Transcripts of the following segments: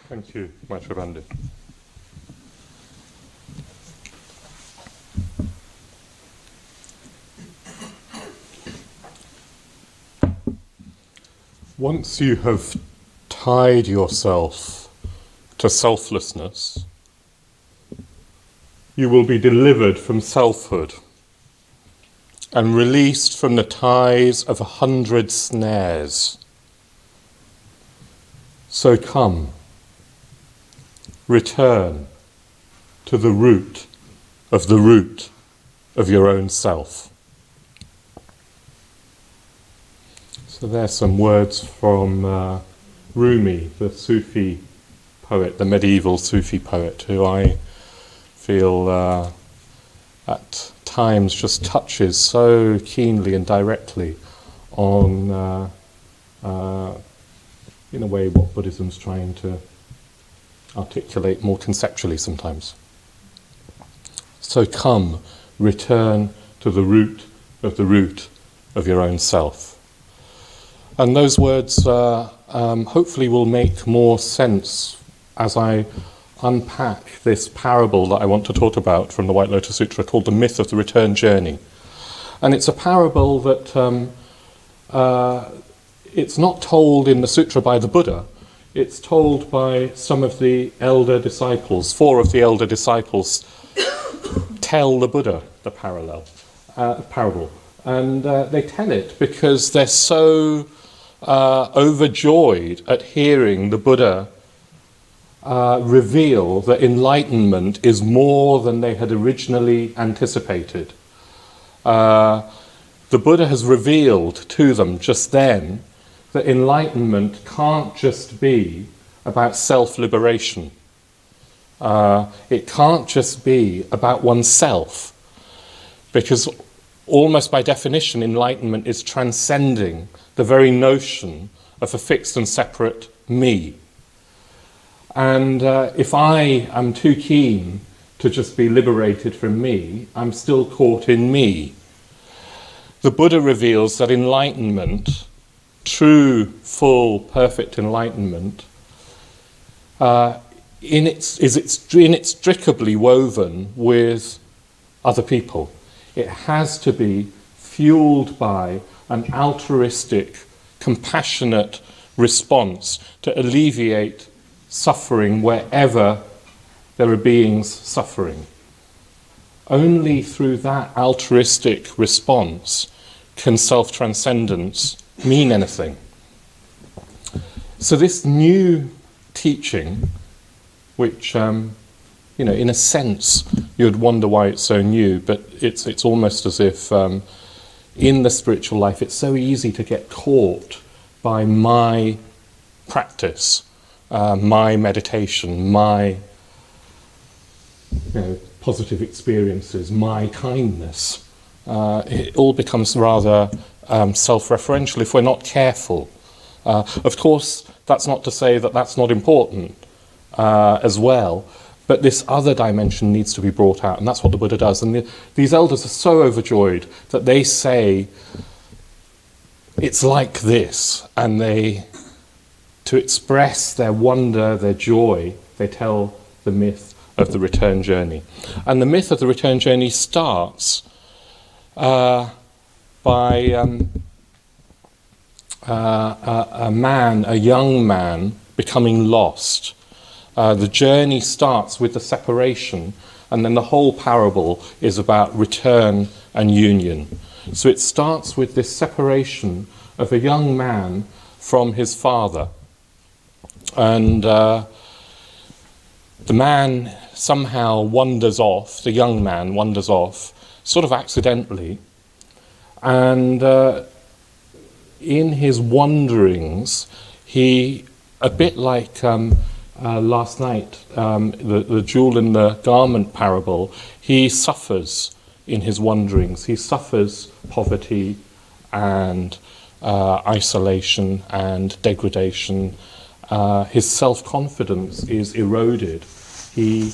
Thank you, Maitreya. Once you have tied yourself to selflessness, you will be delivered from selfhood and released from the ties of 100 snares. So come, return to the root of your own self. So there's some words from Rumi, the Sufi poet, the medieval Sufi poet, who I feel at times just touches so keenly and directly on, in a way, what Buddhism's trying to articulate more conceptually sometimes. So come, return to the root of your own self. And those words hopefully will make more sense as I unpack this parable that I want to talk about from the White Lotus Sutra called The Myth of the Return Journey. And it's a parable that it's not told in the sutra by the Buddha, it's told by some of the elder disciples. 4 of the elder disciples tell the Buddha the parable. And they tell it because they're so overjoyed at hearing the Buddha reveal that enlightenment is more than they had originally anticipated. The Buddha has revealed to them just then that enlightenment can't just be about self-liberation. It can't just be about oneself, because almost by definition enlightenment is transcending the very notion of a fixed and separate me. And if I am too keen to just be liberated from me, I'm still caught in me. The Buddha reveals that enlightenment, true, full, perfect enlightenment, is inextricably woven with other people. It has to be fueled by an altruistic, compassionate response to alleviate suffering wherever there are beings suffering. Only through that altruistic response can self-transcendence mean anything. So this new teaching, which in a sense, you'd wonder why it's so new, but it's almost as if in the spiritual life it's so easy to get caught by my practice, my meditation, my positive experiences, my kindness. It all becomes rather self-referential if we're not careful. Of course, that's not to say that that's not important as well, but this other dimension needs to be brought out, and that's what the Buddha does. And these elders are so overjoyed that they say, it's like this, and to express their wonder, their joy, they tell the myth of the return journey. And the myth of the return journey starts by a young man becoming lost. The journey starts with the separation, and then the whole parable is about return and union. So it starts with this separation of a young man from his father. And the man somehow wanders off, the young man wanders off, sort of accidentally. And in his wanderings, he, a bit like last night, the jewel in the garment parable, he suffers in his wanderings. He suffers poverty and isolation and degradation. His self-confidence is eroded. He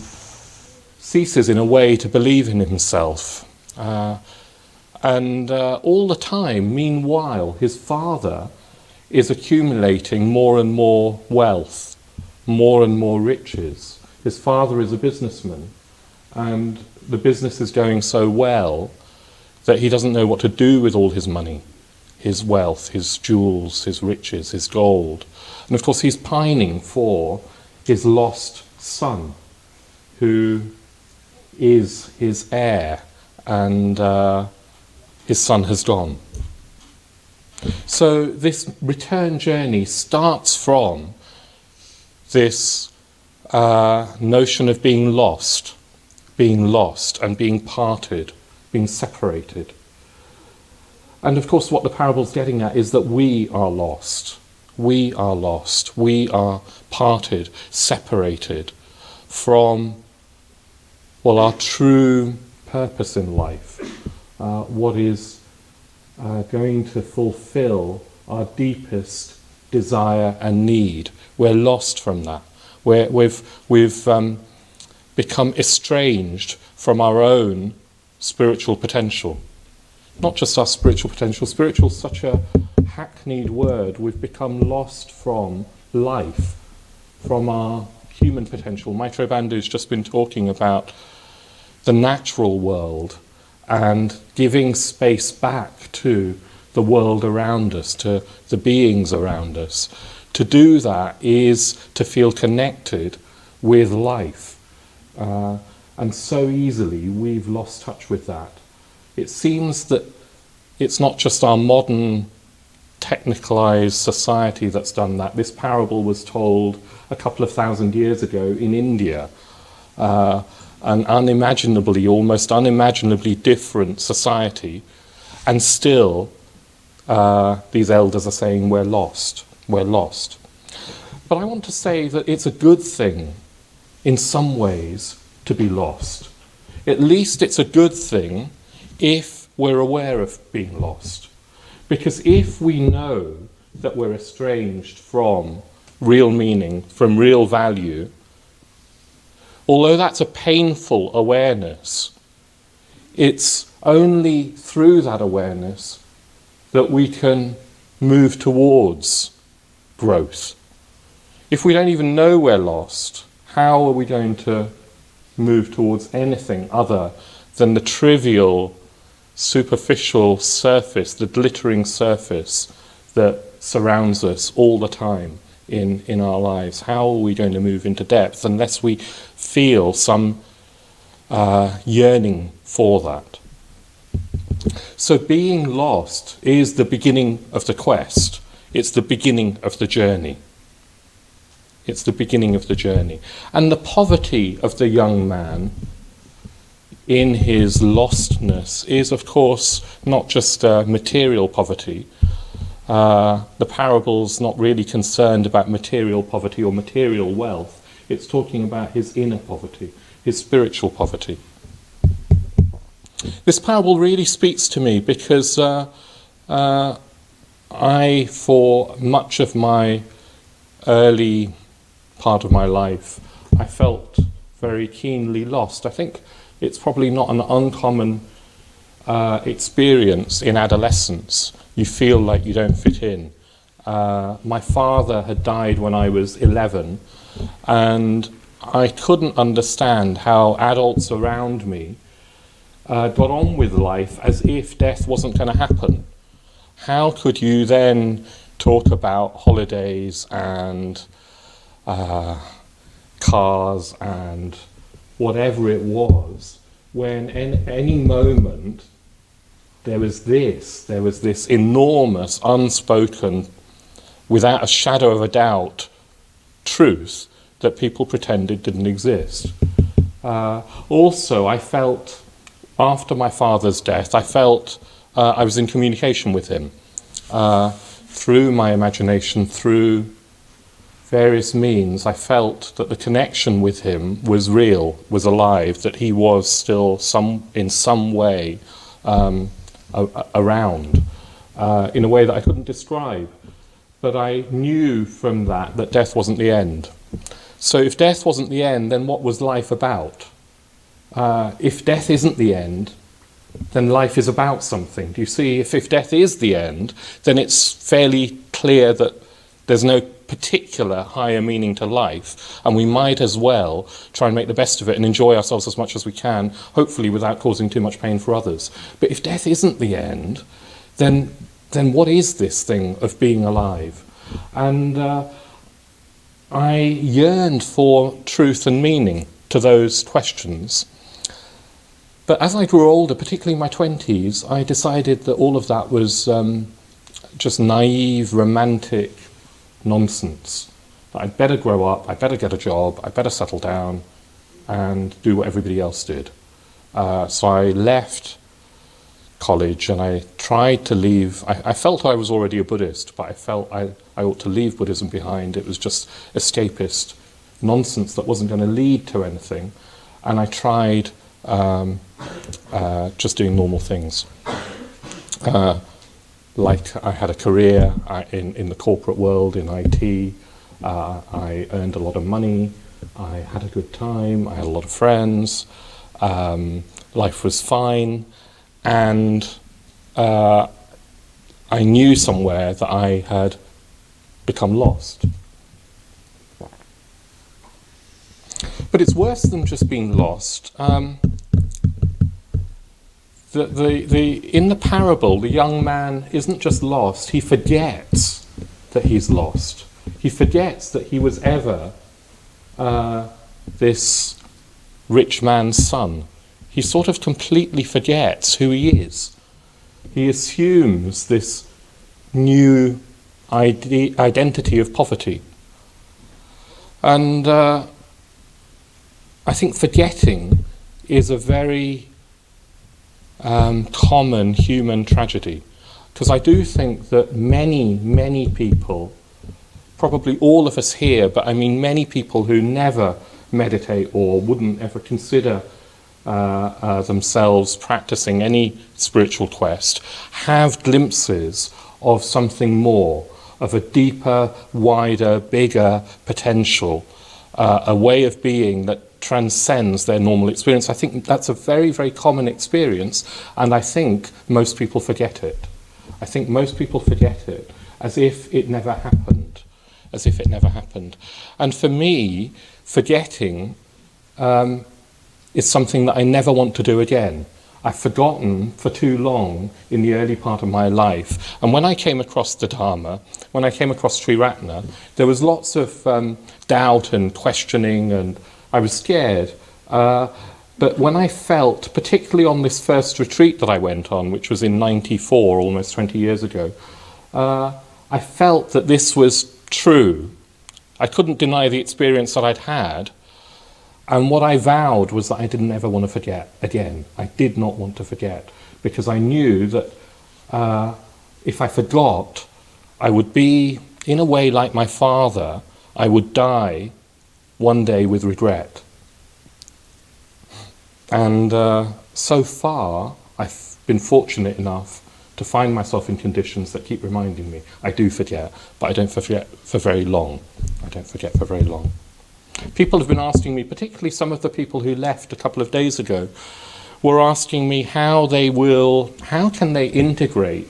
ceases in a way to believe in himself. And all the time, meanwhile, his father is accumulating more and more wealth, more and more riches. His father is a businessman, and the business is going so well that he doesn't know what to do with all his money, his wealth, his jewels, his riches, his gold. And of course he's pining for his lost son, who is his heir, and his son has gone. So this return journey starts from this notion of being lost and being parted, being separated. And of course what the parable's getting at is that we are lost. We are lost. We are parted, separated from, well, our true purpose in life, what is going to fulfill our deepest desire and need. We're lost from that. We've become estranged from our own spiritual potential. Not just our spiritual potential. Spiritual is such a hackneyed word. We've become lost from life, from our human potential. Maitreya Bandhu's just been talking about the natural world and giving space back to the world around us, to the beings around us. To do that is to feel connected with life. And so easily we've lost touch with that. It seems that it's not just our modern technicalized society that's done that. This parable was told a couple of thousand years ago in India, an almost unimaginably different society, and still these elders are saying we're lost. But I want to say that it's a good thing in some ways to be lost. At least it's a good thing if we're aware of being lost. Because if we know that we're estranged from real meaning, from real value, although that's a painful awareness, it's only through that awareness that we can move towards growth. If we don't even know we're lost, how are we going to move towards anything other than the trivial, superficial surface, the glittering surface that surrounds us all the time in our lives? How are we going to move into depth unless we feel some yearning for that? So being lost is the beginning of the quest. It's the beginning of the journey. It's the beginning of the journey. And the poverty of the young man in his lostness is, of course, not just material poverty. The parable's not really concerned about material poverty or material wealth. It's talking about his inner poverty, his spiritual poverty. This parable really speaks to me because I, for much of my early part of my life, I felt very keenly lost. I think it's probably not an uncommon experience in adolescence. You feel like you don't fit in. My father had died when I was 11, and I couldn't understand how adults around me got on with life as if death wasn't going to happen. How could you then talk about holidays and cars and whatever it was, when in any moment there was this enormous, unspoken, without a shadow of a doubt, truth that people pretended didn't exist. Also, I felt, after my father's death, I felt I was in communication with him through my imagination, through various means. I felt that the connection with him was real, was alive, that he was still in some way around, in a way that I couldn't describe. But I knew from that death wasn't the end. So if death wasn't the end, then what was life about? If death isn't the end, then life is about something. Do you see? If death is the end, then it's fairly clear that there's no particular higher meaning to life, and we might as well try and make the best of it and enjoy ourselves as much as we can, hopefully without causing too much pain for others. But if death isn't the end, then what is this thing of being alive? And I yearned for truth and meaning to those questions. But as I grew older, particularly in my 20s, I decided that all of that was just naive, romantic nonsense. I'd better grow up, I'd better get a job, I'd better settle down and do what everybody else did. So I left college and I tried to leave. I felt I was already a Buddhist, but I felt I ought to leave Buddhism behind. It was just escapist nonsense that wasn't going to lead to anything. And I tried just doing normal things. Like I had a career in the corporate world, in IT. I earned a lot of money. I had a good time. I had a lot of friends. Life was fine. And I knew somewhere that I had become lost. But it's worse than just being lost. In the parable, the young man isn't just lost, he forgets that he's lost. He forgets that he was ever this rich man's son. He sort of completely forgets who he is. He assumes this new identity of poverty. And I think forgetting is a very common human tragedy, because I do think that many people, probably all of us here, but I mean many people who never meditate or wouldn't ever consider themselves practicing any spiritual quest, have glimpses of something more, of a deeper, wider, bigger potential, a way of being that transcends their normal experience. I think that's a very, very common experience, and I think most people forget it. I think most people forget it as if it never happened, as if it never happened. And for me, forgetting is something that I never want to do again. I've forgotten for too long in the early part of my life. And when I came across the Dharma, when I came across Triratna, there was lots of doubt and questioning, and I was scared. But when I felt, particularly on this first retreat that I went on, which was in '94, almost 20 years ago, I felt that this was true. I couldn't deny the experience that I'd had. And what I vowed was that I didn't ever want to forget again. I did not want to forget, because I knew that if I forgot, I would be, in a way, like my father. I would die one day with regret. And so far, I've been fortunate enough to find myself in conditions that keep reminding me. I do forget, but I don't forget for very long. I don't forget for very long. People have been asking me, particularly some of the people who left a couple of days ago, were asking me how can they integrate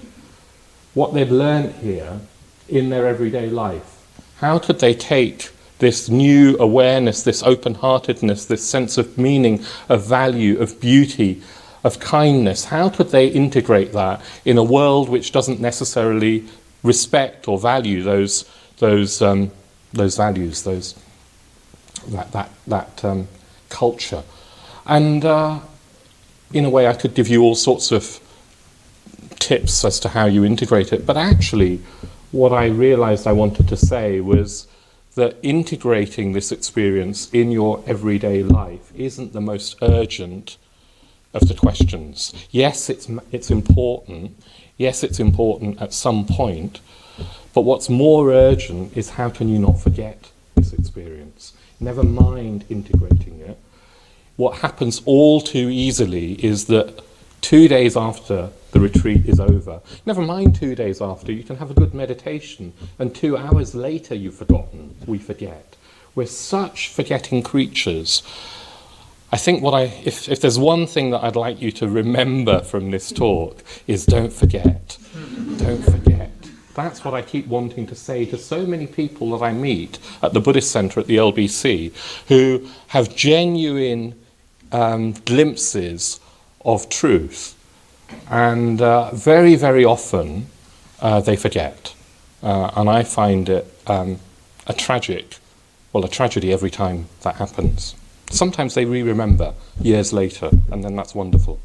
what they've learned here in their everyday life? How could they take this new awareness, this open-heartedness, this sense of meaning, of value, of beauty, of kindness, how could they integrate that in a world which doesn't necessarily respect or value those values, that culture? And in a way, I could give you all sorts of tips as to how you integrate it, but actually what I realized I wanted to say was that integrating this experience in your everyday life isn't the most urgent of the questions. Yes, it's important. Yes, it's important at some point, but what's more urgent is how can you not forget this experience? Never mind integrating it. What happens all too easily is that 2 days after the retreat is over, never mind 2 days after, you can have a good meditation, and 2 hours later you've forgotten. We forget. We're such forgetting creatures. I think if there's one thing that I'd like you to remember from this talk is don't forget. Don't forget. That's what I keep wanting to say to so many people that I meet at the Buddhist Centre at the LBC who have genuine glimpses of truth. And very, very often they forget. And I find it a tragedy every time that happens. Sometimes they remember years later, and then that's wonderful.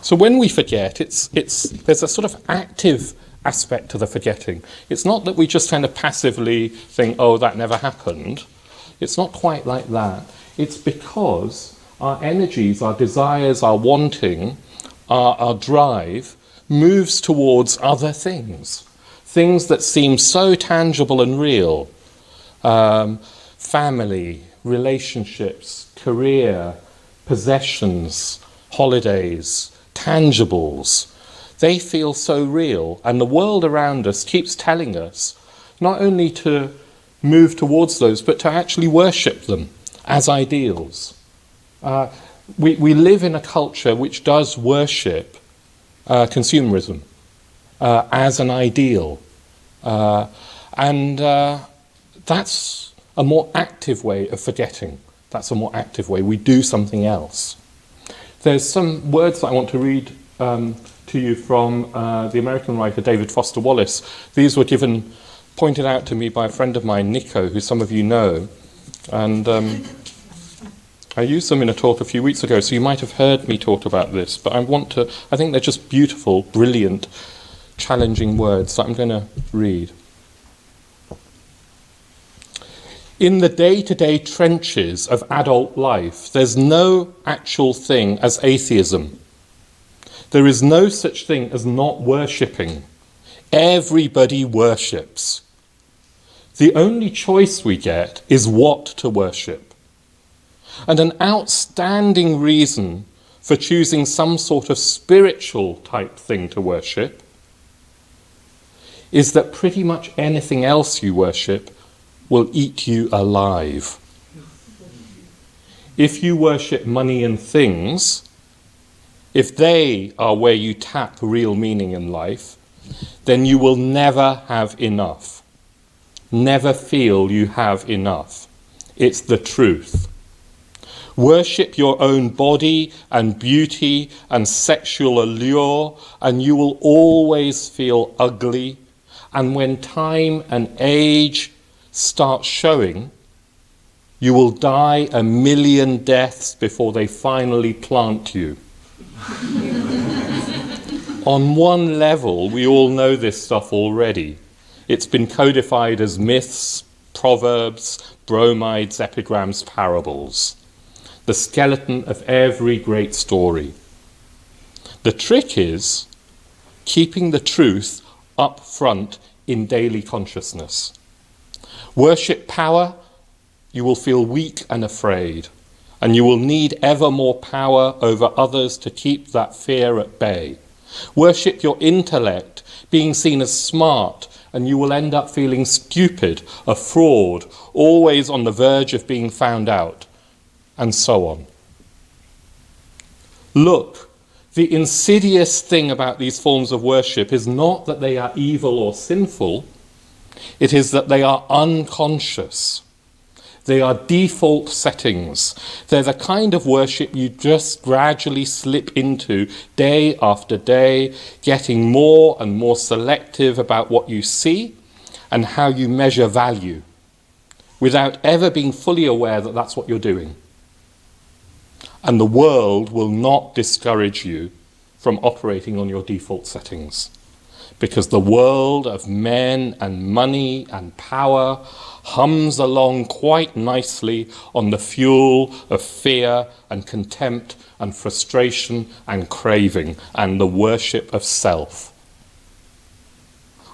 So when we forget, there's a sort of active aspect to the forgetting. It's not that we just kind of passively think, oh, that never happened. It's not quite like that. It's because our energies, our desires, our wanting, our drive moves towards other things. Things that seem so tangible and real. Family, relationships, career, possessions, holidays, tangibles. They feel so real, and the world around us keeps telling us not only to move towards those, but to actually worship them as ideals. We live in a culture which does worship consumerism as an ideal. And that's a more active way of forgetting. That's a more active way. We do something else. There's some words that I want to read to you from the American writer David Foster Wallace. These were pointed out to me by a friend of mine, Nico, who some of you know. And I used them in a talk a few weeks ago, so you might have heard me talk about this. But I think they're just beautiful, brilliant, challenging words that I'm going to read. In the day-to-day trenches of adult life, there's no actual thing as atheism. There is no such thing as not worshipping. Everybody worships. The only choice we get is what to worship. And an outstanding reason for choosing some sort of spiritual type thing to worship is that pretty much anything else you worship will eat you alive. If you worship money and things, if they are where you tap real meaning in life, then you will never have enough. Never feel you have enough. It's the truth. Worship your own body and beauty and sexual allure, and you will always feel ugly. And when time and age start showing, you will die 1,000,000 deaths before they finally plant you. On one level, we all know this stuff already. It's been codified as myths, proverbs, bromides, epigrams, parables. The skeleton of every great story. The trick is keeping the truth up front in daily consciousness. Worship power, you will feel weak and afraid, and you will need ever more power over others to keep that fear at bay. Worship your intellect, being seen as smart, and you will end up feeling stupid, a fraud, always on the verge of being found out, and so on. Look, the insidious thing about these forms of worship is not that they are evil or sinful, it is that they are unconscious. They are default settings. They're the kind of worship you just gradually slip into day after day, getting more and more selective about what you see and how you measure value, without ever being fully aware that that's what you're doing. And the world will not discourage you from operating on your default settings, because the world of men and money and power hums along quite nicely on the fuel of fear and contempt and frustration and craving and the worship of self.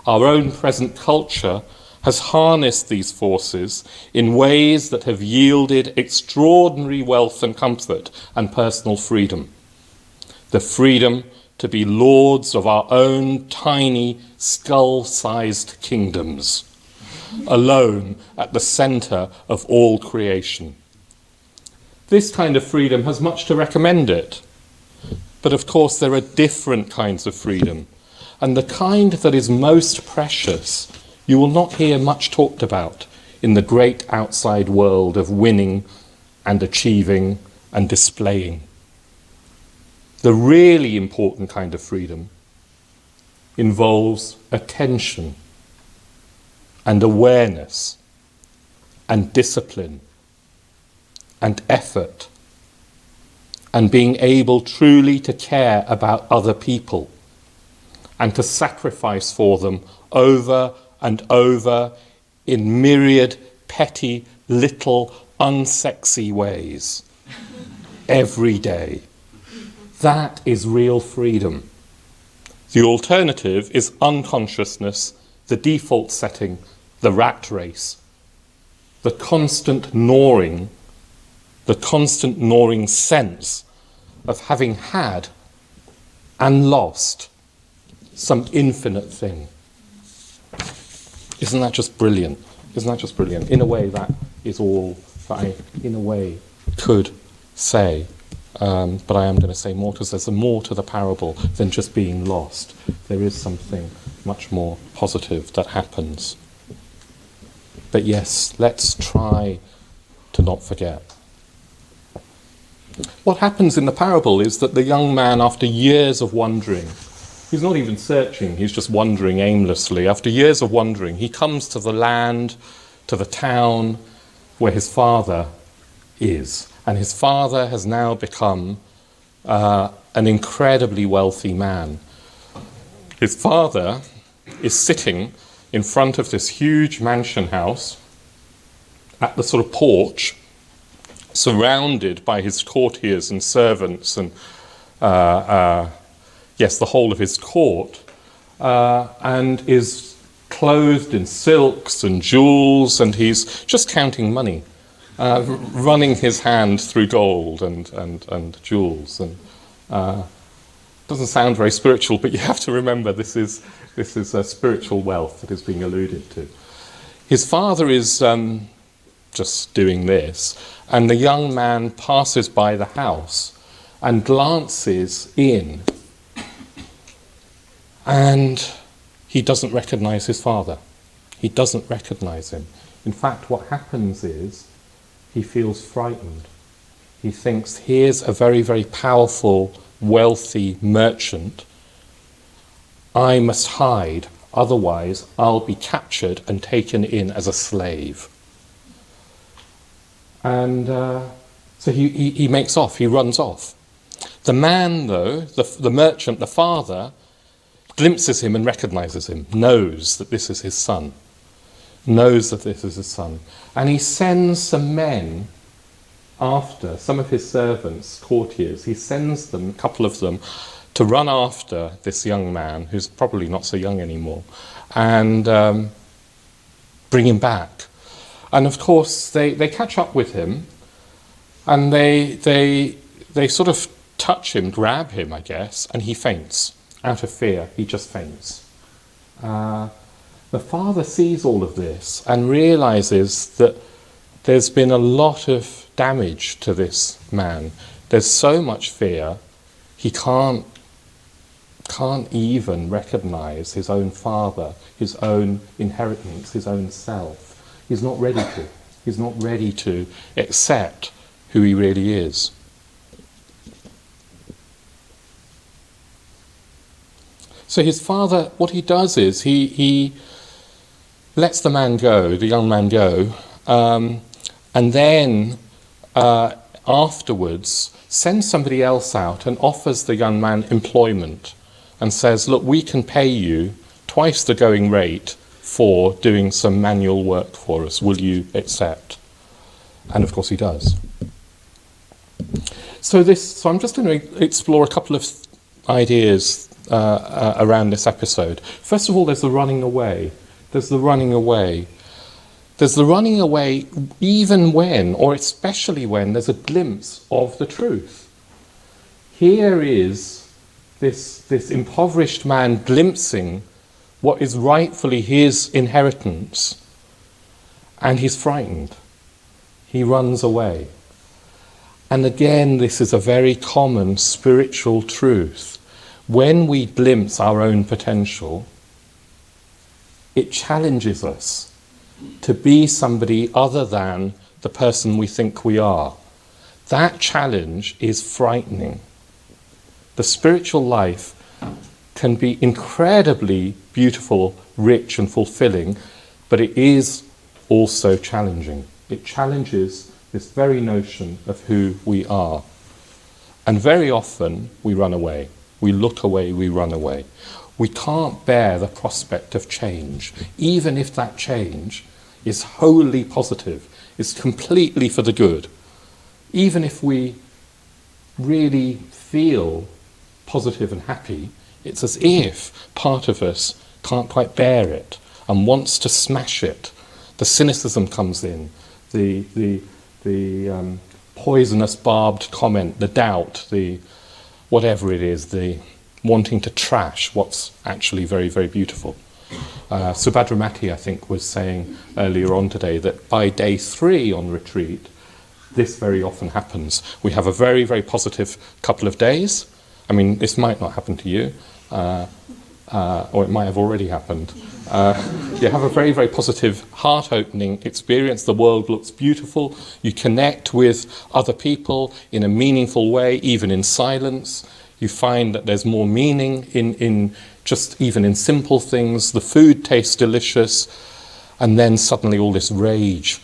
Our own present culture has harnessed these forces in ways that have yielded extraordinary wealth and comfort and personal freedom. The freedom to be lords of our own tiny, skull-sized kingdoms, alone at the centre of all creation. This kind of freedom has much to recommend it, But of course there are different kinds of freedom. And the kind that is most precious, you will not hear much talked about in the great outside world of winning and achieving and displaying. The really important kind of freedom involves attention and awareness and discipline and effort and being able truly to care about other people and to sacrifice for them over and over in myriad petty, little, unsexy ways every day. That is real freedom. The alternative is unconsciousness, the default setting, the rat race, the constant gnawing sense of having had and lost some infinite thing. Isn't that just brilliant? Isn't that just brilliant? In a way, that is all that I, in a way, could say. But I am going to say more, because there's more to the parable than just being lost. There is something much more positive that happens. But yes, let's try to not forget. What happens in the parable is that the young man, after years of wandering, he's not even searching, he's just wandering aimlessly. After years of wandering, he comes to the land, to the town where his father is. And his father has now become an incredibly wealthy man. His father is sitting in front of this huge mansion house at the sort of porch, surrounded by his courtiers and servants and, yes, the whole of his court, and is clothed in silks and jewels, and he's just counting money. Running his hand through gold and jewels, and doesn't sound very spiritual, but you have to remember this is a spiritual wealth that is being alluded to. His father is just doing this, and the young man passes by the house and glances in, and he doesn't recognize his father. He doesn't recognize him. In fact, what happens is he feels frightened. He thinks, here's a very, very powerful, wealthy merchant. I must hide, otherwise I'll be captured and taken in as a slave. And so he makes off, he runs off. The man, though, the merchant, the father, glimpses him and recognizes him, knows that this is his son. And he sends some men after, some of his servants, courtiers, he sends them, a couple of them, to run after this young man, who's probably not so young anymore, and bring him back. And of course, they catch up with him, and they sort of touch him, grab him, I guess, and he faints. Out of fear, he just faints. The father sees all of this and realizes that there's been a lot of damage to this man. There's so much fear, he can't even recognize his own father, his own inheritance, his own self. He's not ready to. He's not ready to accept who he really is. So his father, what he does is he lets the young man go, and then afterwards sends somebody else out and offers the young man employment and says, look, we can pay you twice the going rate for doing some manual work for us. Will you accept? And of course he does. So I'm just going to explore a couple of ideas around this episode. First of all, there's the running away. There's the running away even when, or especially when, there's a glimpse of the truth. Here is this impoverished man glimpsing what is rightfully his inheritance, and he's frightened. He runs away. And again, this is a very common spiritual truth. When we glimpse our own potential, it challenges us to be somebody other than the person we think we are. That challenge is frightening. The spiritual life can be incredibly beautiful, rich and fulfilling, but it is also challenging. It challenges this very notion of who we are. And very often we run away. We look away, we run away. We can't bear the prospect of change, even if that change is wholly positive, is completely for the good. Even if we really feel positive and happy, it's as if part of us can't quite bear it and wants to smash it. The cynicism comes in, the poisonous barbed comment, the doubt, the whatever it is, the wanting to trash what's actually very, very beautiful. Subhadramati, I think, was saying earlier on today that by day 3 on retreat, this very often happens. We have a very, very positive couple of days. I mean, this might not happen to you, or it might have already happened. You have a very, very positive, heart-opening experience. The world looks beautiful. You connect with other people in a meaningful way, even in silence. You find that there's more meaning in just even in simple things. The food tastes delicious, and then suddenly all this rage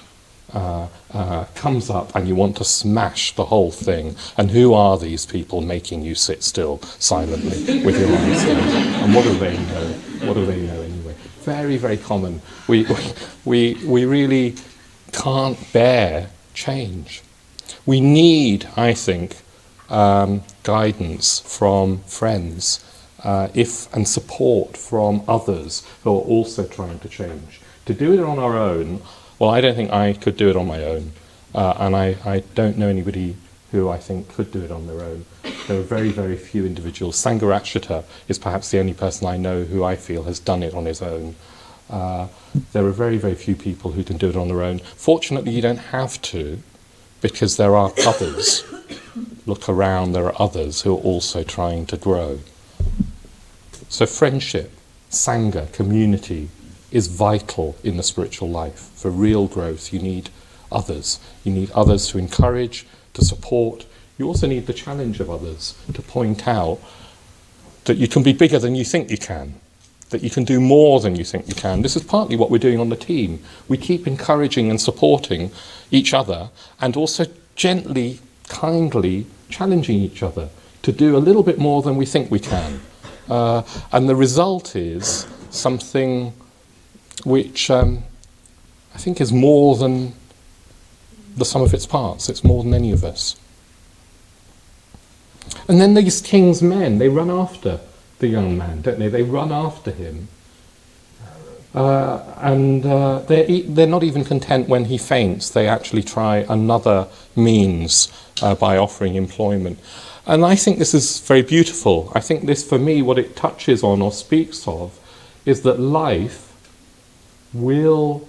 comes up and you want to smash the whole thing. And who are these people making you sit still silently with your eyes closed? And what do they know? What do they know anyway? Very, very common. We really can't bear change. We need, I think, guidance from friends and support from others who are also trying to change. To do it on our own, well, I don't think I could do it on my own, and I don't know anybody who I think could do it on their own. There are very, very few individuals. Sangharakshita is perhaps the only person I know who I feel has done it on his own. There are very, very few people who can do it on their own. Fortunately, you don't have to, because there are others. Look around, there are others who are also trying to grow. So friendship, sangha, community, is vital in the spiritual life. For real growth, you need others. You need others to encourage, to support. You also need the challenge of others to point out that you can be bigger than you think you can, that you can do more than you think you can. This is partly what we're doing on the team. We keep encouraging and supporting each other, and also gently, kindly challenging each other to do a little bit more than we think we can. And the result is something which I think is more than the sum of its parts. It's more than any of us. And then these king's men, they run after the young man, don't they? They run after him. And they're not even content when he faints. They actually try another means by offering employment. And I think this is very beautiful. I think this, for me, what it touches on or speaks of is that life will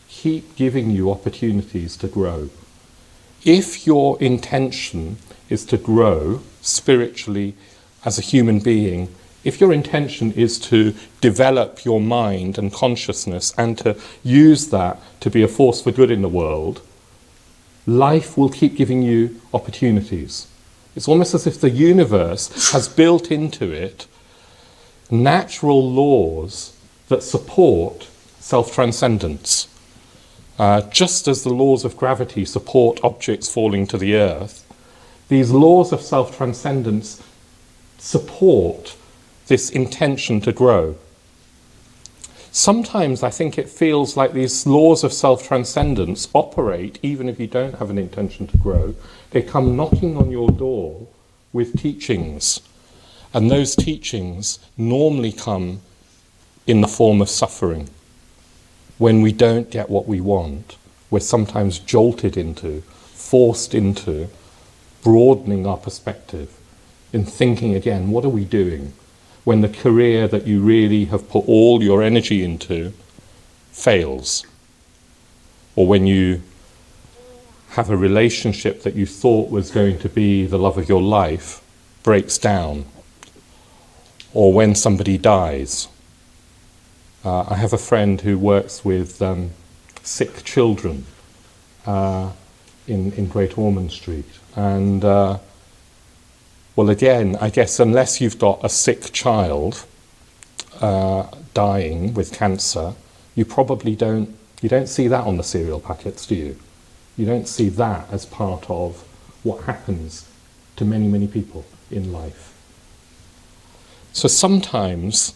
keep giving you opportunities to grow. If your intention is to grow spiritually as a human being, if your intention is to develop your mind and consciousness and to use that to be a force for good in the world, life will keep giving you opportunities. It's almost as if the universe has built into it natural laws that support self-transcendence. Just as the laws of gravity support objects falling to the earth, these laws of self-transcendence support this intention to grow. Sometimes I think it feels like these laws of self-transcendence operate even if you don't have an intention to grow. They come knocking on your door with teachings, and those teachings normally come in the form of suffering. When we don't get what we want, we're sometimes jolted into, forced into broadening our perspective, in thinking again, what are we doing? When the career that you really have put all your energy into fails, or when you have a relationship that you thought was going to be the love of your life breaks down, or when somebody dies. I have a friend who works with sick children in Great Ormond Street, and well, again, I guess unless you've got a sick child dying with cancer, you probably don't see that on the cereal packets, do you? You don't see that as part of what happens to many, many people in life. So sometimes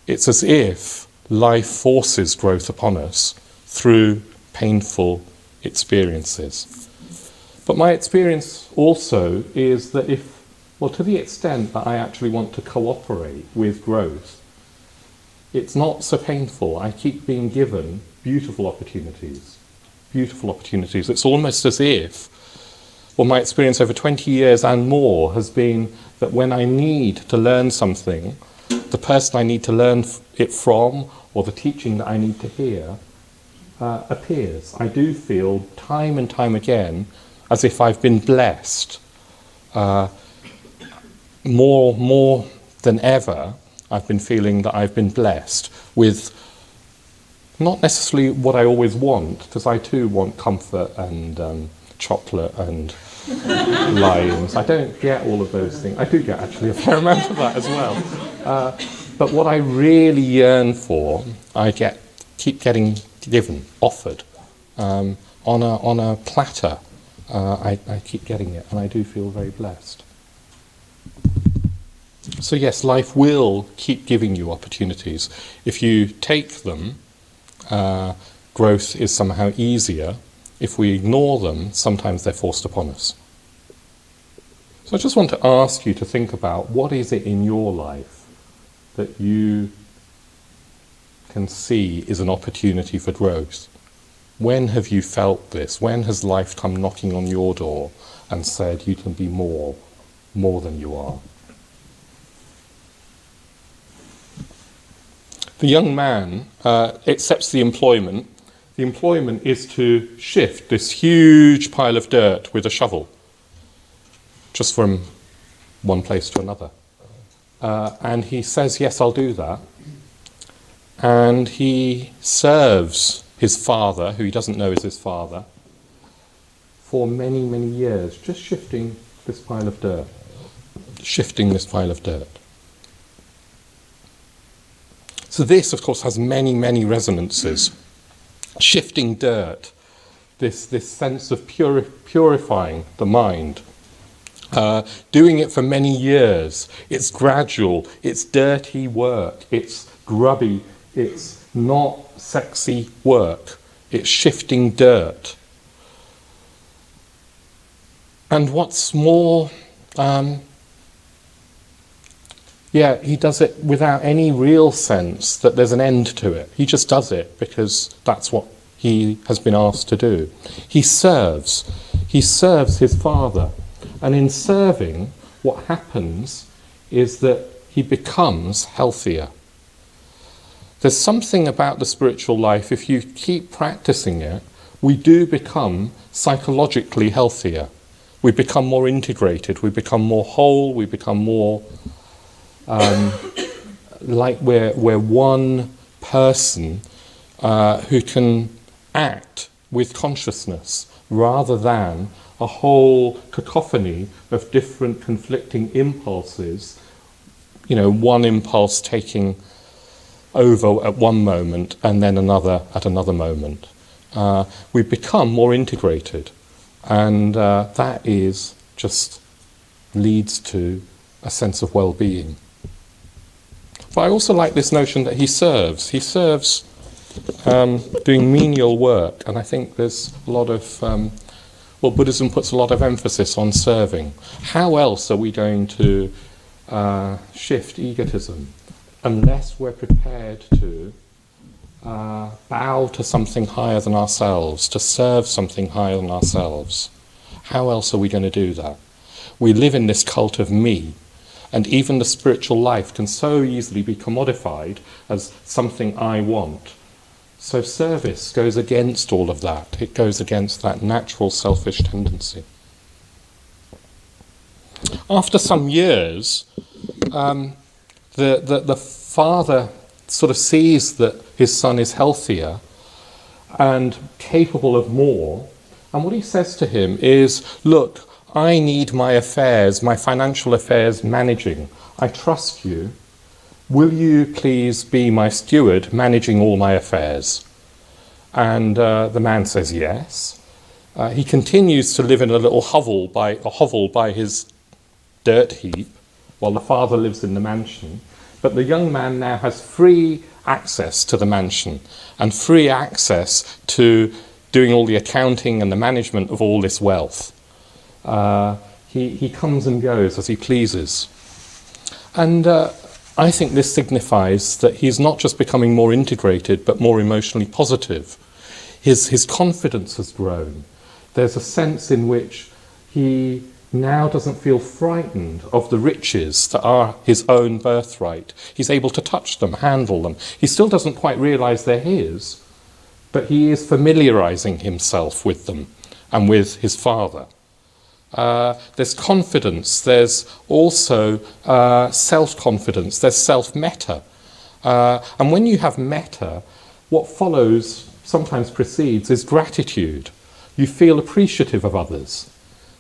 it's as if life forces growth upon us through painful experiences. But my experience also is that to the extent that I actually want to cooperate with growth, it's not so painful. I keep being given beautiful opportunities. It's almost as if, my experience over 20 years and more has been that when I need to learn something, the person I need to learn it from, or the teaching that I need to hear, appears. I do feel time and time again as if I've been blessed. More than ever, I've been feeling that I've been blessed with not necessarily what I always want, because I too want comfort and chocolate and limes. I don't get all of those things. I do get actually a fair amount of that as well. But what I really yearn for, I keep getting given, offered, on a platter. I keep getting it, and I do feel very blessed. So yes, life will keep giving you opportunities. If you take them, growth is somehow easier. If we ignore them, sometimes they're forced upon us. So I just want to ask you to think about, what is it in your life that you can see is an opportunity for growth? When have you felt this? When has life come knocking on your door and said you can be more than you are? The young man accepts the employment. The employment is to shift this huge pile of dirt with a shovel, just from one place to another. And he says, yes, I'll do that. And he serves his father, who he doesn't know is his father, for many, many years, just shifting this pile of dirt. So this, of course, has many, many resonances. Shifting dirt, this sense of purifying the mind. Doing it for many years. It's gradual, it's dirty work, it's grubby, it's not sexy work. It's shifting dirt. And what's more, he does it without any real sense that there's an end to it. He just does it because that's what he has been asked to do. He serves his father. And in serving, what happens is that he becomes healthier. There's something about the spiritual life, if you keep practicing it, we do become psychologically healthier. We become more integrated, we become more whole, we become more like we're one person who can act with consciousness rather than a whole cacophony of different conflicting impulses, one impulse taking over at one moment and then another at another moment. We become more integrated, and that is just leads to a sense of well-being. But I also like this notion that he serves. He serves doing menial work, and I think there's a lot of Buddhism puts a lot of emphasis on serving. How else are we going to shift egotism unless we're prepared to bow to something higher than ourselves, to serve something higher than ourselves? How else are we going to do that? We live in this cult of me, and even the spiritual life can so easily be commodified as something I want, So service goes against all of that. It goes against that natural selfish tendency. After some years, the father sort of sees that his son is healthier and capable of more. And what he says to him is, look, I need my affairs, my financial affairs managing. I trust you. Will you please be my steward, managing all my affairs? And the man says yes. He continues to live in a little hovel by his dirt heap, while the father lives in the mansion. But the young man now has free access to the mansion and free access to doing all the accounting and the management of all this wealth. He comes and goes as he pleases. And I think this signifies that he's not just becoming more integrated, but more emotionally positive. His confidence has grown. There's a sense in which he now doesn't feel frightened of the riches that are his own birthright. He's able to touch them, handle them. He still doesn't quite realise they're his, but he is familiarising himself with them and with his father. There's confidence, there's also self-confidence, there's self-metta. And when you have metta, what follows, sometimes precedes, is gratitude. You feel appreciative of others.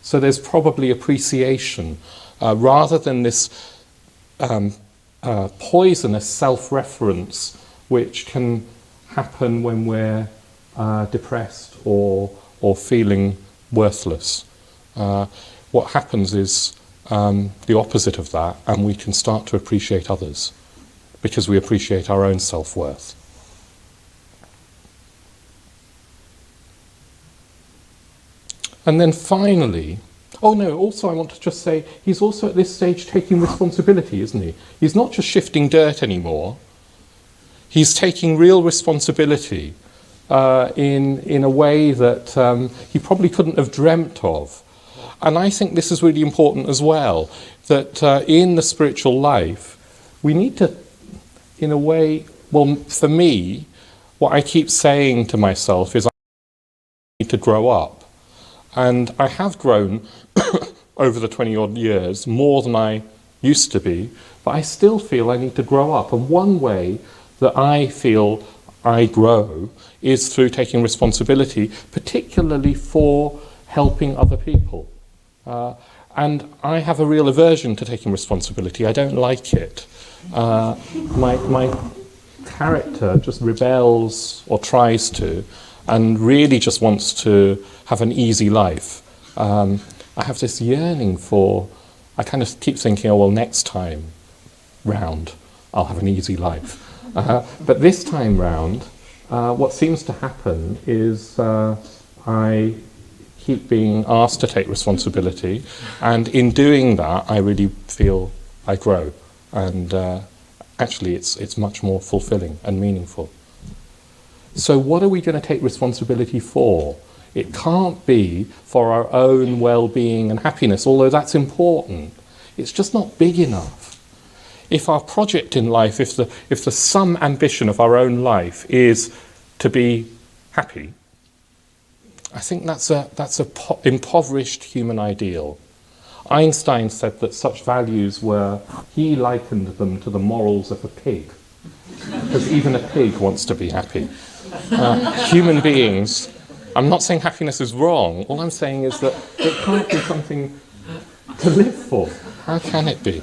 So there's probably appreciation, rather than this poisonous self-reference which can happen when we're depressed or feeling worthless. What happens is the opposite of that, and we can start to appreciate others because we appreciate our own self-worth. And then finally, also I want to just say, he's also at this stage taking responsibility, isn't he? He's not just shifting dirt anymore. He's taking real responsibility in a way that he probably couldn't have dreamt of. And I think this is really important as well, that in the spiritual life, we need to, in a way, well, for me, what I keep saying to myself is I need to grow up. And I have grown over the 20-odd years, more than I used to be, but I still feel I need to grow up. And one way that I feel I grow is through taking responsibility, particularly for helping other people. And I have a real aversion to taking responsibility. I don't like it. My character just rebels, or tries to, and really just wants to have an easy life. I have this yearning for, I kind of keep thinking, oh well, next time round I'll have an easy life. But this time round, what seems to happen is I keep being asked to take responsibility, and in doing that I really feel I grow, and actually it's much more fulfilling and meaningful. So what are we going to take responsibility for? It can't be for our own well-being and happiness, although that's important. It's just not big enough. If our project in life, if the sum ambition of our own life is to be happy, I think that's a impoverished human ideal. Einstein said that such values he likened them to the morals of a pig, because even a pig wants to be happy. Human beings, I'm not saying happiness is wrong, all I'm saying is that it can't be something to live for. How can it be?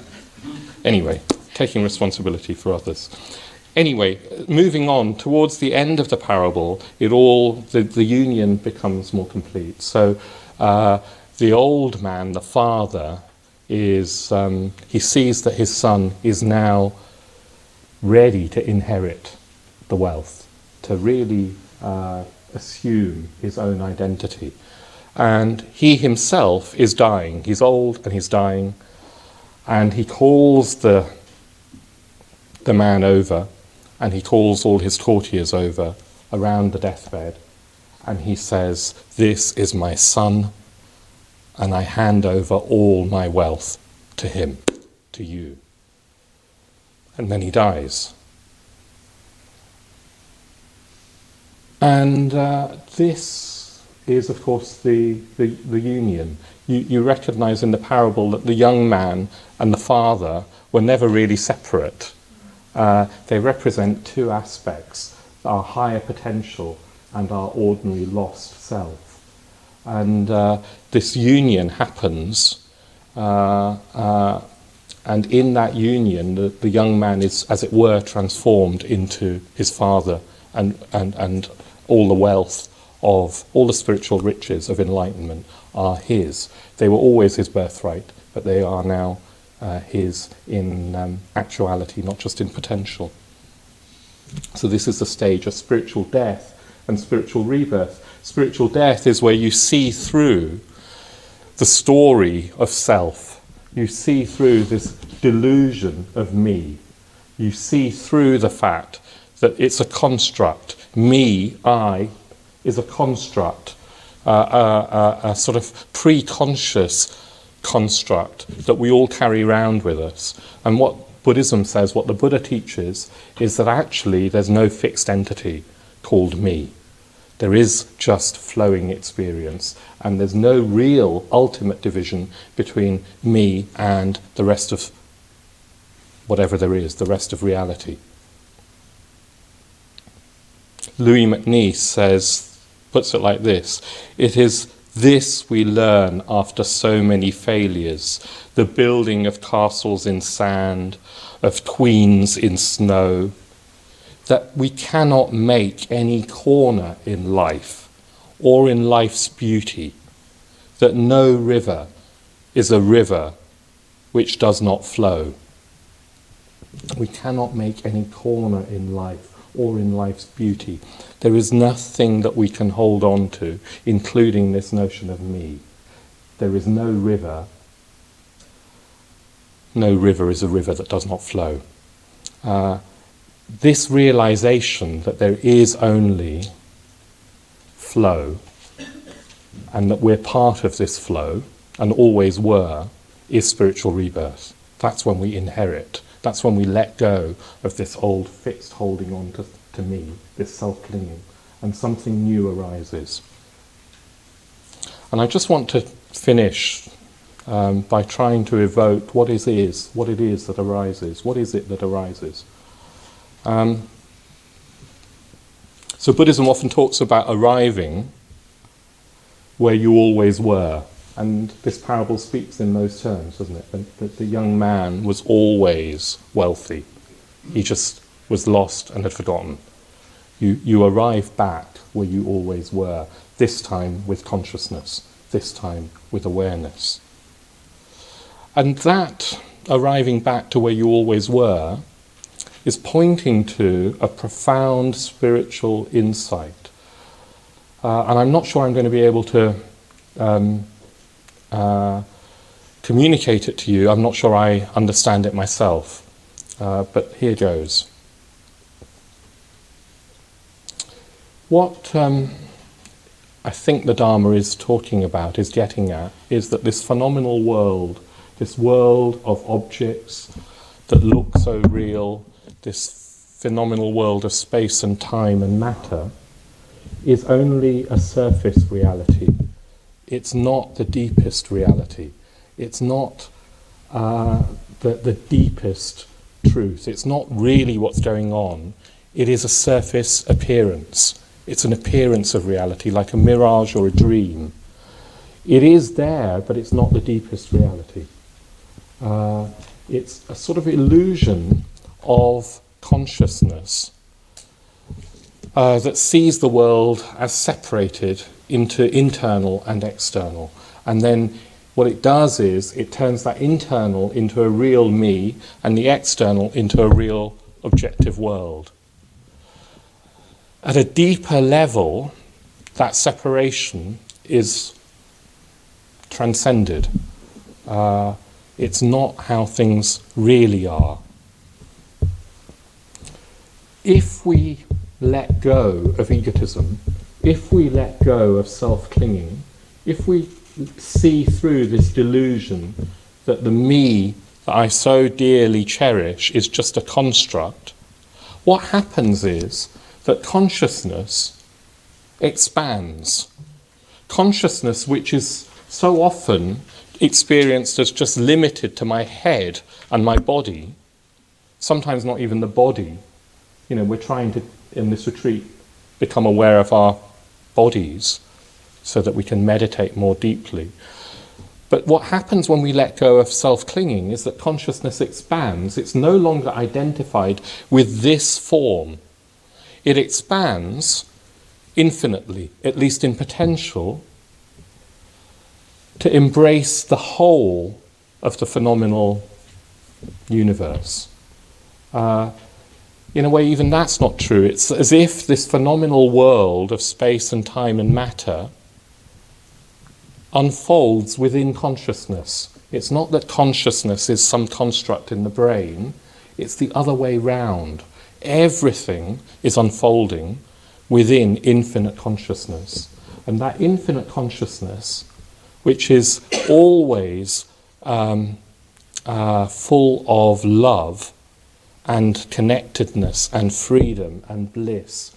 Anyway, taking responsibility for others. Anyway, moving on, towards the end of the parable, the union becomes more complete. So the old man, the father, he sees that his son is now ready to inherit the wealth, to really assume his own identity. And he himself is dying. He's old and he's dying. And he calls the man over, and he calls all his courtiers over around the deathbed, and he says, "This is my son, and I hand over all my wealth to him, to you." And then he dies. And this is, of course, the union. You recognize in the parable that the young man and the father were never really separate. They represent two aspects, our higher potential and our ordinary lost self. And this union happens, and in that union, the young man is, as it were, transformed into his father, and all the wealth of all the spiritual riches of enlightenment are his. They were always his birthright, but they are now his in actuality, not just in potential. So this is the stage of spiritual death and spiritual rebirth. Spiritual death is where you see through the story of self. You see through this delusion of me. You see through the fact that it's a construct. Me, I, is a construct, a sort of pre-conscious construct that we all carry around with us. And what Buddhism says, what the Buddha teaches, is that actually there's no fixed entity called me. There is just flowing experience, and there's no real ultimate division between me and the rest of whatever there is, the rest of reality. Louis MacNeice puts it like this: it is this we learn after so many failures, the building of castles in sand, of queens in snow, that we cannot make any corner in life or in life's beauty, that no river is a river which does not flow. We cannot make any corner in life or in life's beauty. There is nothing that we can hold on to, including this notion of me. There is no river. No river is a river that does not flow. This realization that there is only flow, and that we're part of this flow, and always were, is spiritual rebirth. That's when we inherit. That's when we let go of this old fixed holding on to me, this self-clinging, and something new arises. And I just want to finish by trying to evoke what it is that arises. What is it that arises? So Buddhism often talks about arriving where you always were. And this parable speaks in those terms, doesn't it? That the young man was always wealthy. He just was lost and had forgotten. You arrive back where you always were, this time with consciousness, this time with awareness. And that arriving back to where you always were is pointing to a profound spiritual insight. And I'm not sure I'm going to be able to communicate it to you. I'm not sure I understand it myself, but here goes. What I think the Dharma is talking about, is getting at, is that this phenomenal world, this world of objects that look so real, this phenomenal world of space and time and matter, is only a surface reality. It's not the deepest reality. It's not the deepest truth. It's not really what's going on. It is a surface appearance. It's an appearance of reality, like a mirage or a dream. It is there, but it's not the deepest reality. It's a sort of illusion of consciousness that sees the world as separated into internal and external. And then what it does is it turns that internal into a real me and the external into a real objective world. At a deeper level, that separation is transcended. It's not how things really are. If we let go of egotism, if we let go of self-clinging, if we see through this delusion that the me that I so dearly cherish is just a construct, what happens is that consciousness expands. Consciousness, which is so often experienced as just limited to my head and my body, sometimes not even the body. We're trying to, in this retreat, become aware of our bodies so that we can meditate more deeply. But what happens when we let go of self-clinging is that consciousness expands. It's no longer identified with this form. It expands infinitely, at least in potential, to embrace the whole of the phenomenal universe. In a way, even that's not true. It's as if this phenomenal world of space and time and matter unfolds within consciousness. It's not that consciousness is some construct in the brain, it's the other way round. Everything is unfolding within infinite consciousness. And that infinite consciousness, which is always full of love and connectedness and freedom and bliss,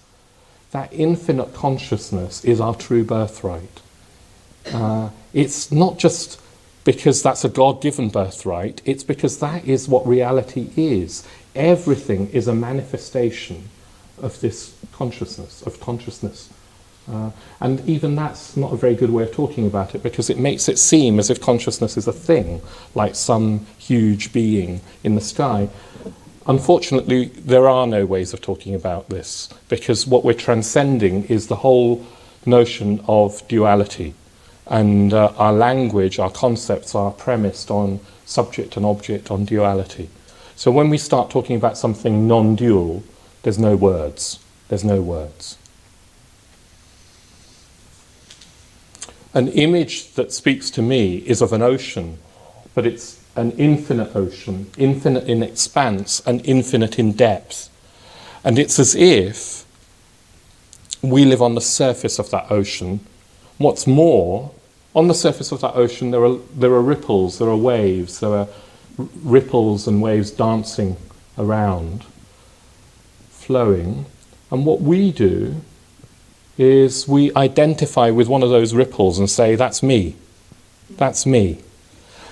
that infinite consciousness is our true birthright. It's not just because that's a God-given birthright, it's because that is what reality is. Everything is a manifestation of this consciousness, and even that's not a very good way of talking about it, because it makes it seem as if consciousness is a thing, like some huge being in the sky. Unfortunately, there are no ways of talking about this, because what we're transcending is the whole notion of duality. And our language, our concepts are premised on subject and object, on duality. So when we start talking about something non-dual, there's no words. There's no words. An image that speaks to me is of an ocean, but it's an infinite ocean, infinite in expanse and infinite in depth. And it's as if we live on the surface of that ocean. What's more, on the surface of that ocean there are ripples, there are waves, there are ripples and waves dancing around, flowing. And what we do is we identify with one of those ripples and say, that's me, that's me.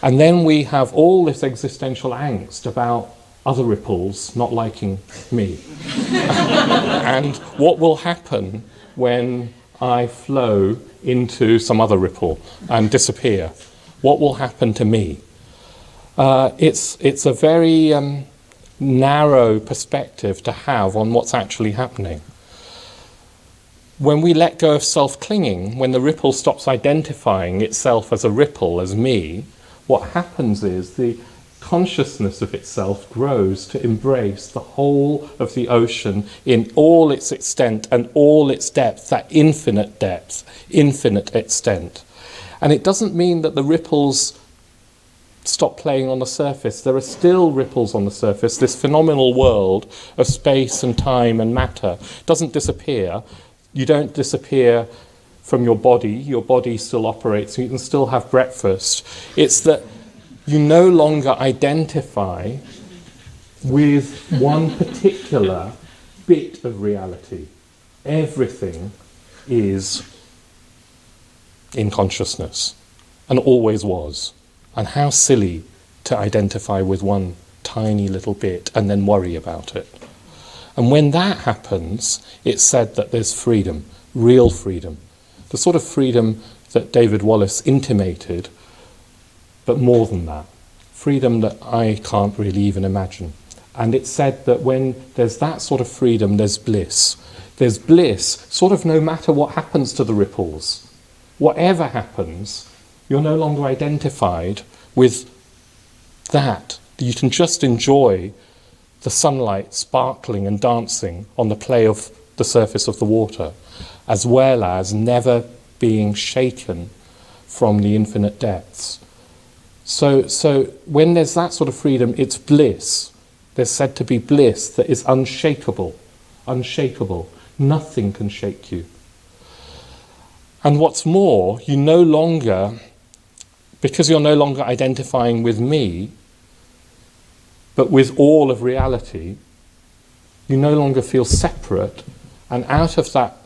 And then we have all this existential angst about other ripples not liking me. And what will happen when I flow into some other ripple and disappear? What will happen to me? It's a very narrow perspective to have on what's actually happening. When we let go of self-clinging, when the ripple stops identifying itself as a ripple, as me, what happens is the consciousness of itself grows to embrace the whole of the ocean in all its extent and all its depth, that infinite depth, infinite extent. And it doesn't mean that the ripples stop playing on the surface. There are still ripples on the surface. This phenomenal world of space and time and matter doesn't disappear. You don't disappear from your body still operates, you can still have breakfast. It's that you no longer identify with one particular bit of reality. Everything is in consciousness, and always was. And how silly to identify with one tiny little bit and then worry about it. And when that happens, it's said that there's freedom, real freedom. The sort of freedom that David Wallace intimated, but more than that. Freedom that I can't really even imagine. And it's said that when there's that sort of freedom, there's bliss. There's bliss, sort of no matter what happens to the ripples. Whatever happens, you're no longer identified with that. You can just enjoy the sunlight sparkling and dancing on the play of the surface of the water, as well as never being shaken from the infinite depths. So when there's that sort of freedom, it's bliss. There's said to be bliss that is unshakable, unshakable. Nothing can shake you. And what's more, you no longer, because you're no longer identifying with me, but with all of reality, you no longer feel separate, and out of that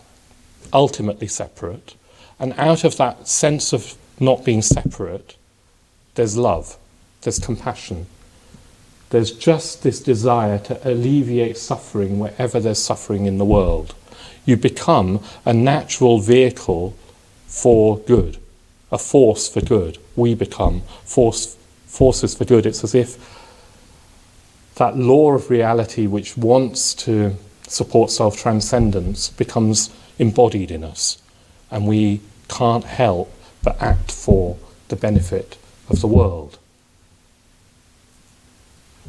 ultimately separate. And out of that sense of not being separate, there's love, there's compassion. There's just this desire to alleviate suffering wherever there's suffering in the world. You become a natural vehicle for good, a force for good. We become forces for good. It's as if that law of reality which wants to support self-transcendence becomes embodied in us, and we can't help but act for the benefit of the world.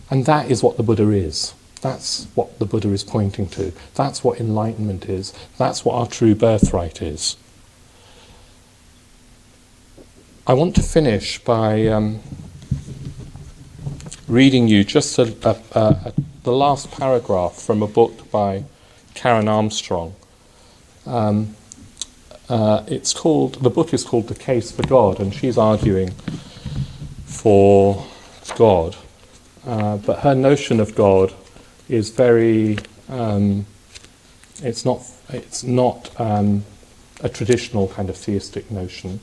And that is what the Buddha is. That's what the Buddha is pointing to. That's what enlightenment is. That's what our true birthright is. I want to finish by reading you just the last paragraph from a book by Karen Armstrong. The book is called The Case for God, and she's arguing for God. But her notion of God is very, it's not a traditional kind of theistic notion.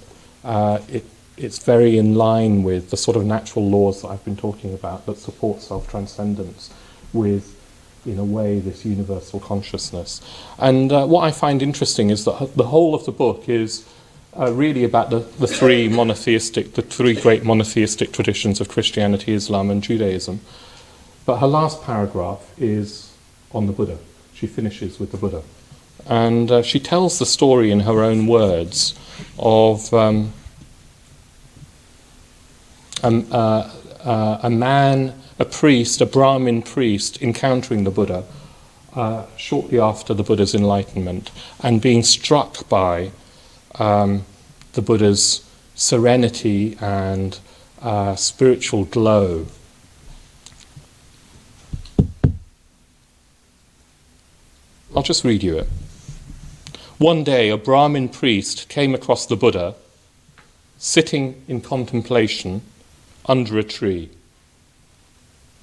It's very in line with the sort of natural laws that I've been talking about that support self-transcendence with, in a way, this universal consciousness. And what I find interesting is that the whole of the book is really about the three great monotheistic traditions of Christianity, Islam and Judaism. But her last paragraph is on the Buddha. She finishes with the Buddha. And she tells the story in her own words of a man, a priest, a Brahmin priest, encountering the Buddha shortly after the Buddha's enlightenment and being struck by the Buddha's serenity and spiritual glow. I'll just read you it. One day, a Brahmin priest came across the Buddha sitting in contemplation under a tree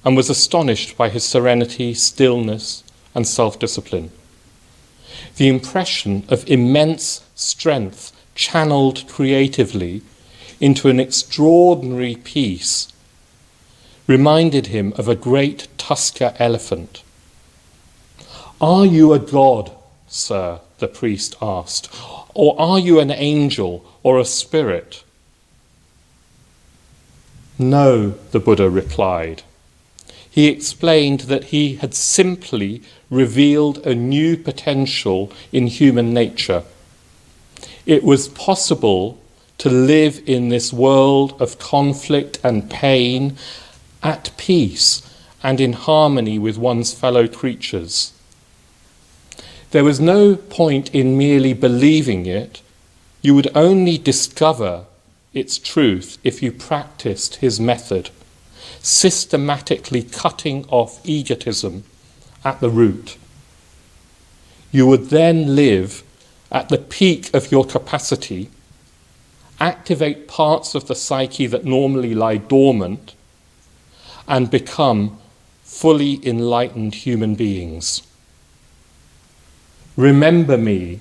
and was astonished by his serenity, stillness, and self-discipline. The impression of immense strength channeled creatively into an extraordinary peace reminded him of a great tusker elephant. "Are you a god, sir?" the priest asked. "Or are you an angel or a spirit?" "No," the Buddha replied. He explained that he had simply revealed a new potential in human nature. It was possible to live in this world of conflict and pain at peace and in harmony with one's fellow creatures. There was no point in merely believing it. You would only discover its truth if you practiced his method, systematically cutting off egotism at the root. You would then live at the peak of your capacity, activate parts of the psyche that normally lie dormant, and become fully enlightened human beings. "Remember me,"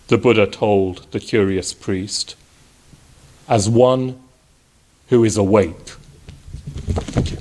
the Buddha told the curious priest, "as one who is awake." Thank you.